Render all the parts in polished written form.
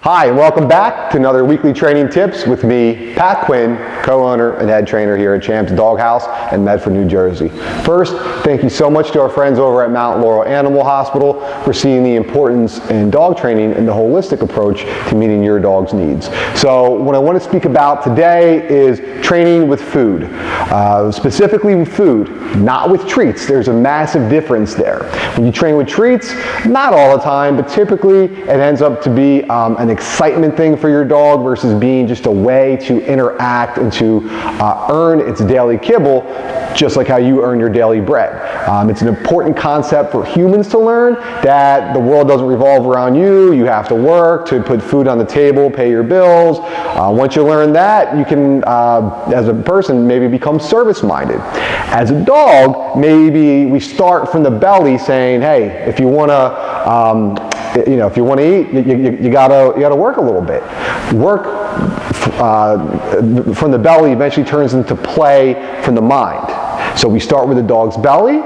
Hi, and welcome back to another weekly training tips with me, Pat Quinn, co-owner and head trainer here at Champs Doghouse in Medford, New Jersey. First, thank you so much to our friends over at Mount Laurel Animal Hospital for seeing the importance in dog training and the holistic approach to meeting your dog's needs. So what I want to speak about today is training with food, specifically with food, not with treats. There's a massive difference there. When you train with treats, not all the time, but typically it ends up to be an excitement thing for your dog versus being just a way to interact and to earn its daily kibble, just like how you earn your daily bread. It's an important concept for humans to learn that the world doesn't revolve around you. You have to work to put food on the table, pay your bills. Once you learn that, you can, as a person, maybe become service-minded. As a dog, maybe we start from the belly saying, hey, if you want to if you want to eat, you gotta work a little bit. Work from the belly eventually turns into play from the mind. So we start with the dog's belly,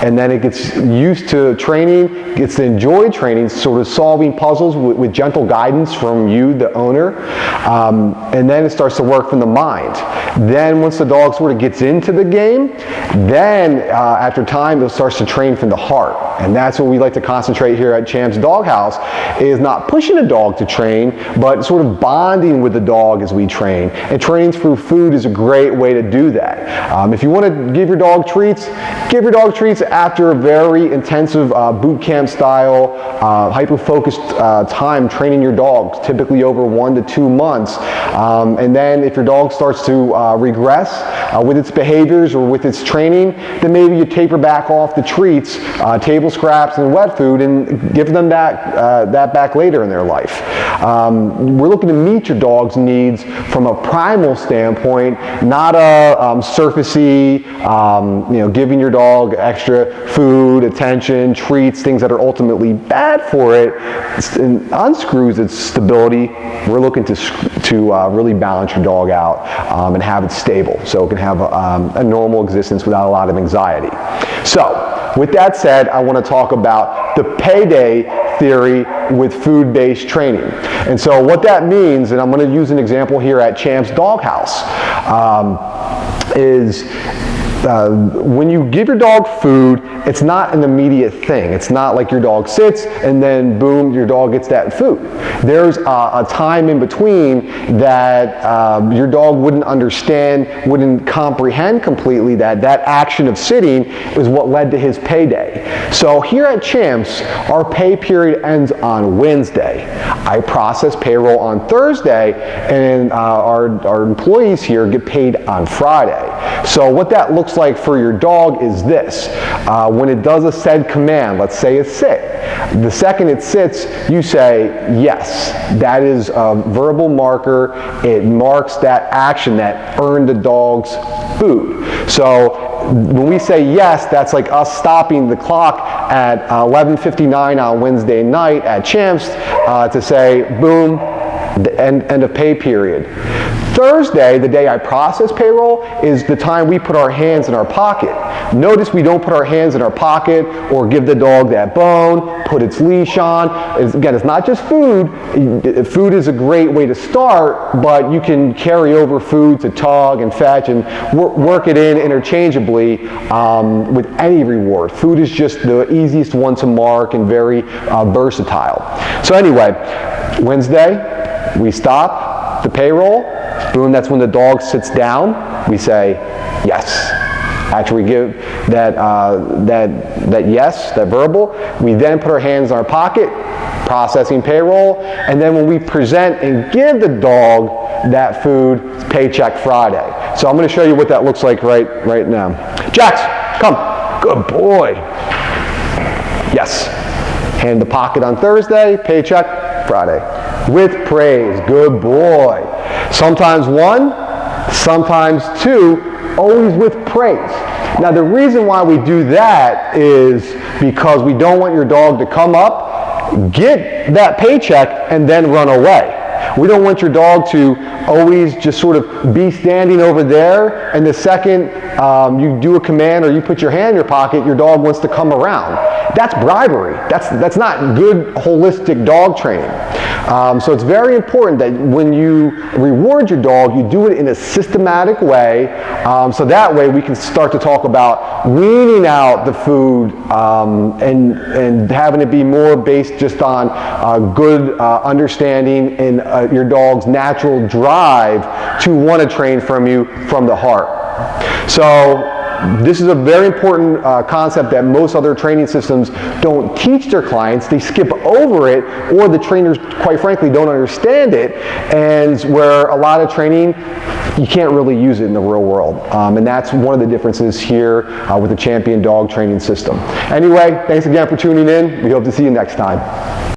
and then it gets used to training, gets to enjoy training, sort of solving puzzles with gentle guidance from you, the owner, and then it starts to work from the mind. Then once the dog sort of gets into the game, then after time it starts to train from the heart. And that's what we like to concentrate here at Champs Doghouse, is not pushing a dog to train, but sort of bonding with the dog as we train. And training through food is a great way to do that. If you want to give your dog treats, give your dog treats after a very intensive boot camp style, hyper-focused time training your dog, typically over 1 to 2 months. And then if your dog starts to regress with its behaviors or with its training, then maybe you taper back off the treats, table scraps and wet food, and give them that back later in their life. We're looking to meet your dog's needs from a primal standpoint, not a surfacey, giving your dog extra food, attention, treats, things that are ultimately bad for it, and unscrews its stability. We're looking to really balance your dog out and have it stable so it can have a normal existence without a lot of anxiety. So, with that said, I want to talk about the payday theory with food-based training. And so what that means, and I'm going to use an example here at Champs Doghouse, is when you give your dog food, it's not an immediate thing. It's not like your dog sits and then boom, your dog gets that food. There's a time in between that your dog wouldn't understand, wouldn't comprehend completely that action of sitting is what led to his payday. So here at Champs, our pay period ends on Wednesday. I process payroll on Thursday, and our employees here get paid on Friday. So what that looks like for your dog is this. When it does a said command, let's say a sit, the second it sits, you say yes. That is a verbal marker. It marks that action that earned the dog's food. So when we say yes, that's like us stopping the clock at 11:59 on Wednesday night at Champs to say, boom, the end of pay period. Thursday, the day I process payroll, is the time we put our hands in our pocket. Notice we don't put our hands in our pocket or give the dog that bone, put its leash on. Again, it's not just food. Food is a great way to start, but you can carry over food to tug and fetch and work it in interchangeably with any reward. Food is just the easiest one to mark and very versatile. So anyway, Wednesday, we stop the payroll. Boom, that's when the dog sits down. We say yes. After we give that yes, that verbal, we then put our hands in our pocket, processing payroll, and then when we present and give the dog that food, it's paycheck Friday. So I'm going to show you what that looks like right now. Jax, come. Good boy. Yes. Hand the pocket on Thursday, paycheck Friday. With praise. Good boy. Sometimes 1, sometimes 2, always with praise. Now the reason why we do that is because we don't want your dog to come up, get that paycheck, and then run away. We don't want your dog to always just sort of be standing over there, and the second you do a command or you put your hand in your pocket, your dog wants to come around. that's bribery. That's not good holistic dog training. So it's very important that when you reward your dog, you do it in a systematic way, so that way we can start to talk about weaning out the food and having it be more based just on good understanding and your dog's natural drive to want to train from you from the heart. So this is a very important concept that most other training systems don't teach their clients. They skip over it, or the trainers, quite frankly, don't understand it, and where a lot of training, you can't really use it in the real world. And that's one of the differences here with the Champion dog training system. Anyway, thanks again for tuning in. We hope to see you next time.